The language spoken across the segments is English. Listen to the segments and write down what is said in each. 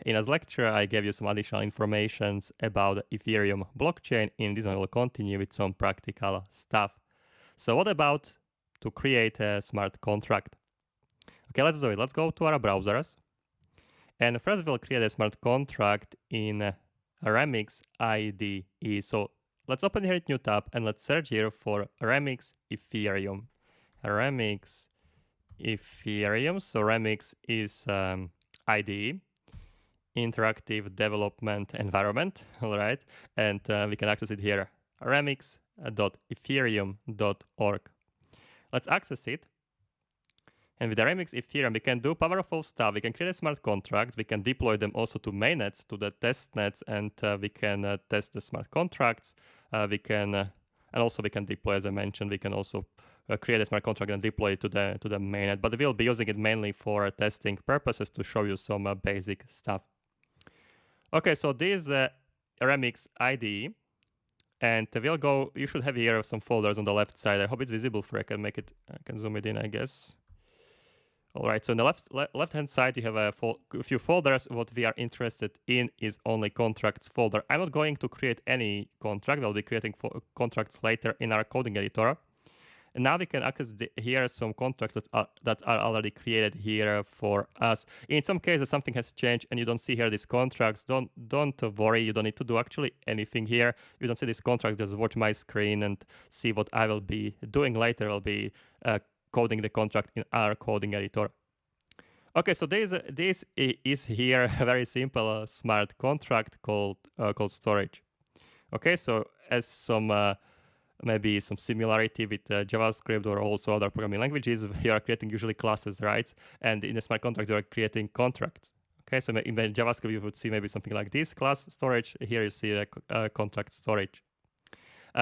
In this lecture, I gave you some additional information about the Ethereum blockchain. In this one, I will continue with some practical stuff. So what about to create a smart contract? Okay, let's do it. Let's go to our browsers. And first we'll create a smart contract in Remix IDE. So let's open here a new tab and let's search here for Remix Ethereum. Remix Ethereum. So Remix is IDE, interactive development environment, all right? And we can access it here, remix.ethereum.org. Let's access it. And with the Remix Ethereum, we can do powerful stuff. We can create smart contracts. We can deploy them also to mainnets, to the test nets, and we can test the smart contracts. And also we can deploy, as I mentioned, we can also create a smart contract and deploy it to the mainnet. But we'll be using it mainly for testing purposes to show you some basic stuff. Okay, so this is Remix IDE. And we'll go, you should have here some folders on the left side. I hope it's visible for I can zoom it in, I guess. All right, so on the left-hand side, you have a few folders. What we are interested in is only contracts folder. I'm not going to create any contract. We'll be creating contracts later in our coding editor. And now we can access here some contracts that are already created here for us. In some cases, something has changed and you don't see here these contracts. Don't worry, you don't need to do actually anything here. You don't see these contracts, just watch my screen and see what I will be doing later. I'll be coding the contract in our coding editor. Okay, so this is here a very simple smart contract called storage. Okay, so as some maybe some similarity with JavaScript or also other programming languages, you are creating usually classes, right? And in the smart contracts, you are creating contracts. Okay, so in JavaScript, you would see maybe something like this, class storage. Here you see the contract storage.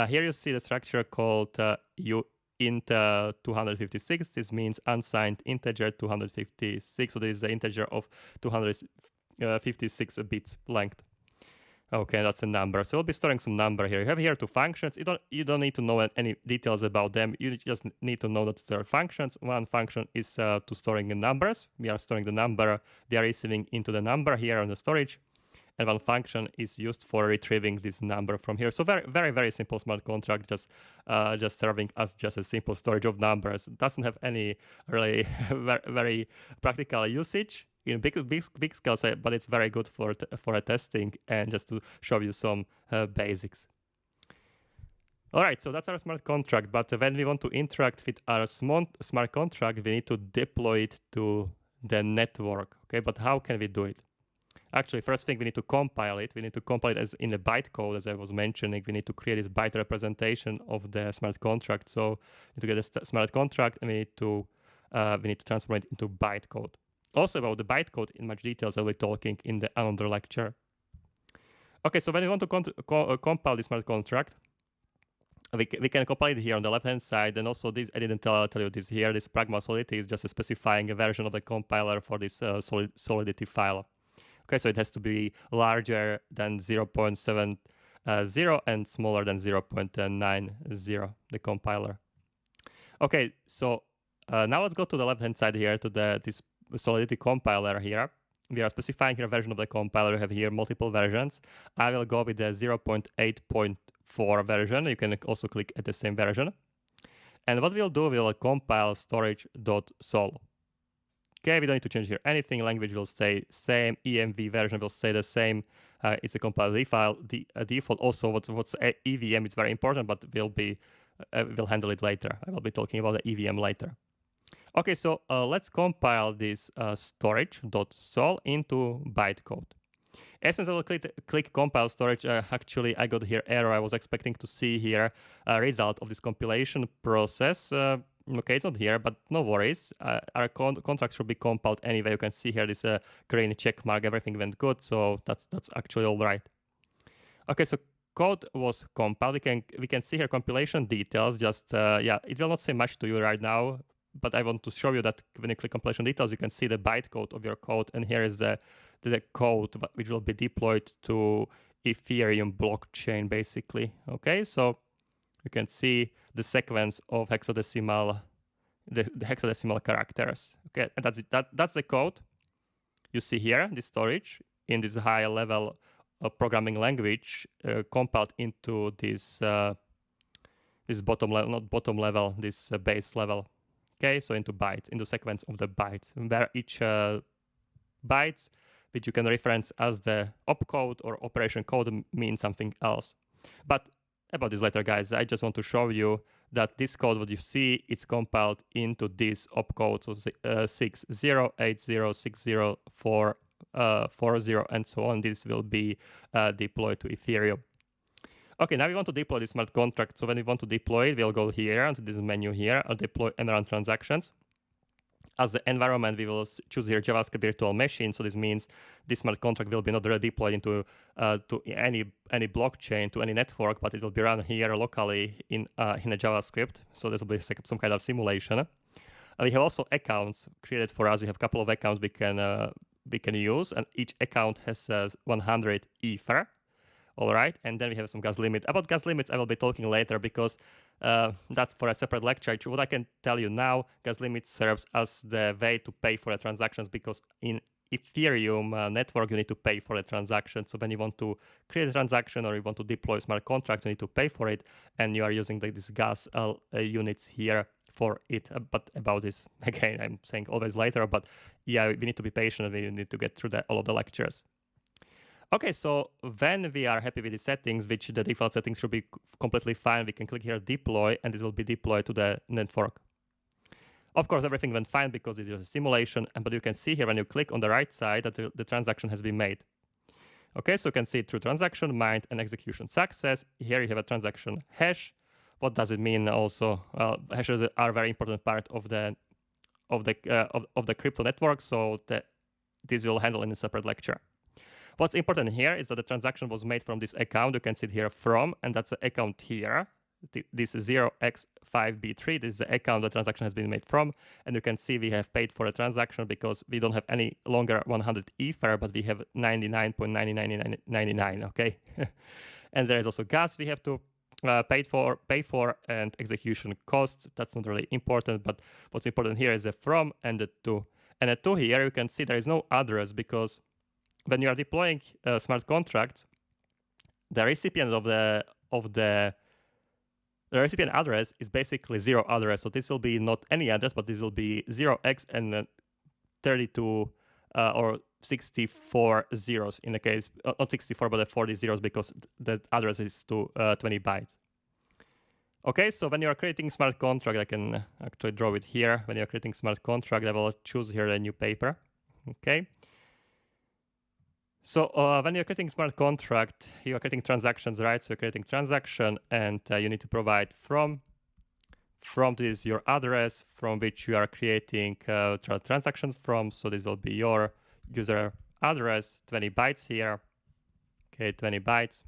Here you see the structure called int 256. This means unsigned integer 256. So this is the integer of 256 bits length. Okay, that's a number. So we'll be storing some number here. You have here two functions. You don't need to know any details about them. You just need to know that there are functions. One function is to storing the numbers. We are storing the number. They are receiving into the number here on the storage. And one function is used for retrieving this number from here. So very simple smart contract, just serving as just a simple storage of numbers. It doesn't have any really very practical usage in big scale, but it's very good for a testing and just to show you some basics. All right, so that's our smart contract. But when we want to interact with our smart contract, we need to deploy it to the network. Okay, but how can we do it? Actually, first thing, we need to compile it. We need to compile it as in the bytecode, as I was mentioning. We need to create this byte representation of the smart contract. So we need to get a smart contract, and we need to transform it into bytecode. Also about the bytecode in much details, I'll be talking in another lecture. Okay, so when we want to compile this smart contract, we can compile it here on the left-hand side. And also this, I didn't tell you this here, this pragma solidity is just specifying a version of the compiler for this solidity file. Okay, so it has to be larger than 0.70 and smaller than 0.90, the compiler. Okay, so now let's go to the left-hand side here to this Solidity compiler here. We are specifying here a version of the compiler. We have here multiple versions. I will go with the 0.8.4 version. You can also click at the same version. And what we'll do, we'll compile storage.sol. Okay, we don't need to change here anything. Language will stay same. EMV version will stay the same. It's a compiled file. The default also what's EVM. It's very important, but we'll handle it later. I will be talking about the EVM later. Okay, so let's compile this storage.sol into bytecode. As soon as I will click compile storage, actually I got here error. I was expecting to see here a result of this compilation process. Okay, it's not here, but no worries. Our contract should be compiled anyway. You can see here this green check mark. Everything went good, so that's actually all right. Okay, so code was compiled. We can see here compilation details. Just yeah, it will not say much to you right now, but I want to show you that when you click compilation details, you can see the bytecode of your code, and here is the code which will be deployed to Ethereum blockchain, basically. Okay, so you can see the sequence of hexadecimal, the hexadecimal characters. Okay, and that's the code you see here, the storage. in this higher level programming language compiled into this this bottom level, not bottom level, this base level. Okay, so into bytes, into sequence of the bytes, where each bytes, which you can reference as the opcode or operation code, means something else. But about this later, guys, I just want to show you that this code, what you see, is compiled into this opcode, so 60806040, and so on. This will be deployed to Ethereum. Okay, now we want to deploy this smart contract. So when we want to deploy it, we'll go here into this menu here, I'll deploy and run transactions. As the environment, we will choose here JavaScript virtual machine. So this means this smart contract will be not redeployed into to any blockchain, to any network, but it will be run here locally in a JavaScript. So this will be some kind of simulation. We have also accounts created for us. We have a couple of accounts we can use, and each account has 100 Ether. All right, and then we have some gas limit. About gas limits, I will be talking later because that's for a separate lecture. What I can tell you now, gas limit serves as the way to pay for the transactions, because in Ethereum network, you need to pay for the transaction. So when you want to create a transaction or you want to deploy smart contracts, you need to pay for it, and you are using these gas units here for it. But about this, again, I'm saying always later, but yeah, we need to be patient and we need to get through all of the lectures. Okay, so when we are happy with the settings, which the default settings should be completely fine, we can click here deploy, and this will be deployed to the network. Of course, everything went fine because this is a simulation, but you can see here when you click on the right side that the transaction has been made. Okay, so you can see it through transaction, mined, and execution success. Here you have a transaction hash. What does it mean also? Well, hashes are a very important part of the crypto network, so this will handle in a separate lecture. What's important here is that the transaction was made from this account. You can see it here from, and that's the account here. This is 0x5b3. This is the account the transaction has been made from. And you can see we have paid for a transaction because we don't have any longer 100 Ether, but we have 99.9999, okay? And there is also gas we have to pay for, and execution costs. That's not really important, but what's important here is the from and the to. And the to here, you can see there is no address, because when you are deploying smart contracts, the recipient of the recipient address is basically zero address. So this will be not any address, but this will be 0x and 32 or 64 zeros in the case, not 64, but 40 zeros, because the address is to 20 bytes. Okay, so when you are creating smart contract, I can actually draw it here. When you're creating smart contract, I will choose here a new paper. Okay. So when you're creating smart contract, you are creating transactions, right? So you're creating transaction, and you need to provide from this your address from which you are creating transactions from. So this will be your user address, 20 bytes here. Okay, 20 bytes.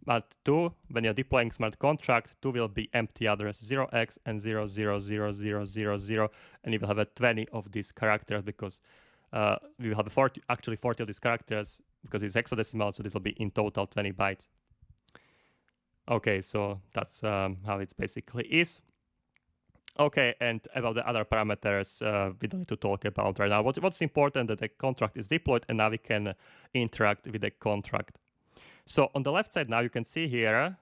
But to, when you're deploying smart contract, to will be empty address 0x and 0000000, and you will have a 20 of these characters, because we will have 40 of these characters because it's hexadecimal, so it will be in total 20 bytes. Okay, so that's how it basically is. Okay, and about the other parameters, we don't need to talk about right now. What's important that the contract is deployed, and now we can interact with the contract. So on the left side now, you can see here,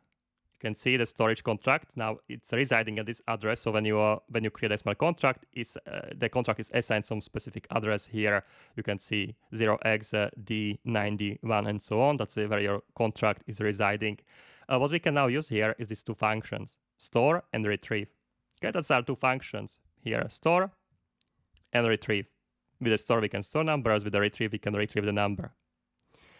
you can see the storage contract. Now it's residing at this address. So when you create a smart contract, the contract is assigned some specific address here. You can see 0xD91 and so on. That's where your contract is residing. What we can now use here is these two functions, store and retrieve. Okay, that's our two functions here, store and retrieve. With the store, we can store numbers. With the retrieve, we can retrieve the number.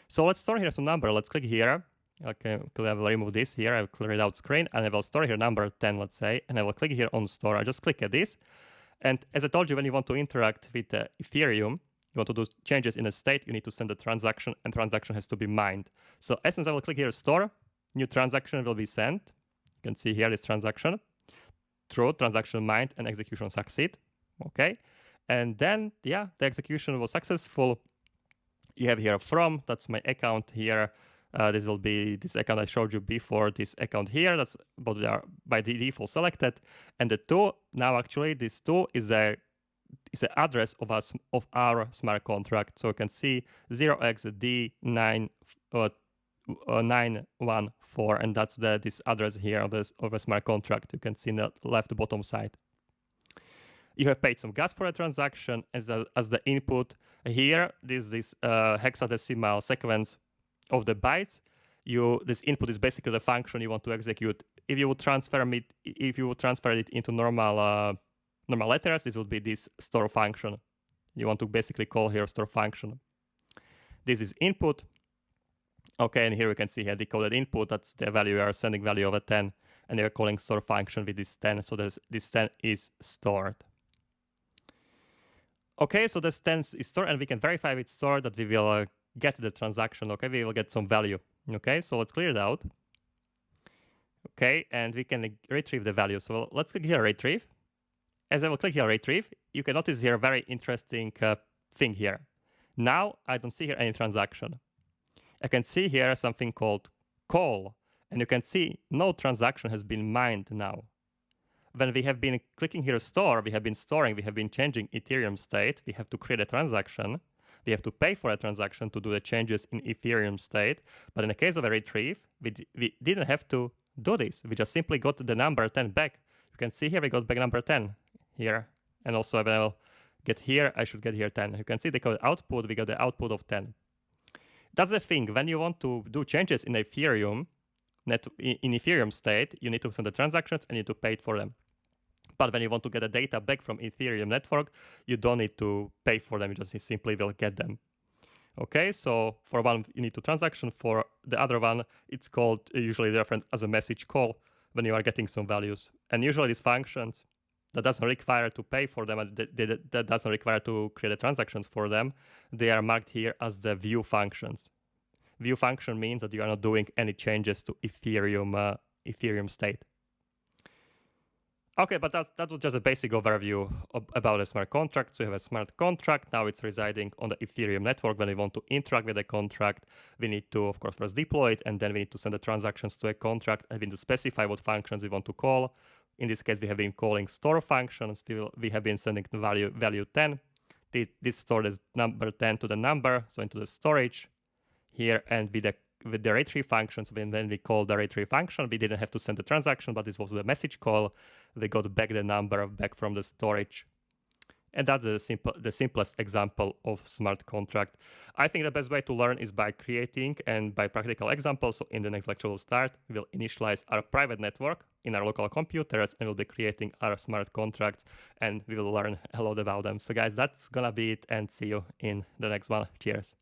So let's store here some number. Let's click here. Okay, I will remove this here. I will clear it out screen, and I will store here number 10, let's say, and I will click here on store. I just click at this. And as I told you, when you want to interact with Ethereum, you want to do changes in a state, you need to send a transaction, and transaction has to be mined. So as soon as I will click here store, new transaction will be sent. You can see here this transaction. True, transaction mined and execution succeed. Okay. And then, yeah, the execution was successful. You have here from, that's my account here. This will be this account I showed you before, this account here. That's what they are by default selected. And the two, now actually this two is a is the address of our smart contract. So you can see 0xD914, and that's this address here of a smart contract. You can see in the left bottom side. You have paid some gas for a transaction as the input. Here, this hexadecimal sequence of the bytes. This input is basically the function you want to execute. If you would transfer it into normal letters, this would be this store function. You want to basically call here store function. This is input. Okay, and here we can see here decoded input. That's the value we are sending, value of a 10, and you're calling store function with this 10. So this 10 is stored. Okay, so this 10 is stored, and we can verify with store that we will get the transaction. Okay, we will get some value. Okay, so let's clear it out. Okay, and we can retrieve the value. So let's click here, retrieve. As I will click here, retrieve, you can notice here a very interesting thing here. Now I don't see here any transaction. I can see here something called call, and you can see no transaction has been mined now. When we have been clicking here store, we have been storing, we have been changing Ethereum state. We have to create a transaction. We have to pay for a transaction to do the changes in Ethereum state. But in the case of a retrieve, we didn't have to do this. We just simply got the number 10 back. You can see here we got back number 10 here. And also when I'll get here, I should get here 10. You can see the code output, we got the output of 10. That's the thing. When you want to do changes in Ethereum, in Ethereum state, you need to send the transactions and you need to pay for them. But when you want to get the data back from Ethereum network, you don't need to pay for them. You just simply will get them. Okay, so for one, you need to transaction. For the other one, it's called usually different as a message call when you are getting some values. And usually these functions that doesn't require to pay for them, and that doesn't require to create the transactions for them, they are marked here as the view functions. View function means that you are not doing any changes to Ethereum state. Okay, but that was just a basic overview about a smart contract. So you have a smart contract. Now it's residing on the Ethereum network. When we want to interact with the contract, we need to, of course, first deploy it, and then we need to send the transactions to a contract, and we need to specify what functions we want to call. In this case, we have been calling store functions. We have been sending the value 10. This stored as number 10 to the number, so into the storage here, and with the retrieve functions, when we call the retrieve function, we didn't have to send the transaction, but this was the message call. We got back the number back from the storage. And that's the simplest example of smart contract. I think the best way to learn is by creating and by practical examples. So in the next lecture we'll start, we'll initialize our private network in our local computers, and we'll be creating our smart contracts, and we will learn a lot about them. So guys, that's gonna be it, and see you in the next one. Cheers.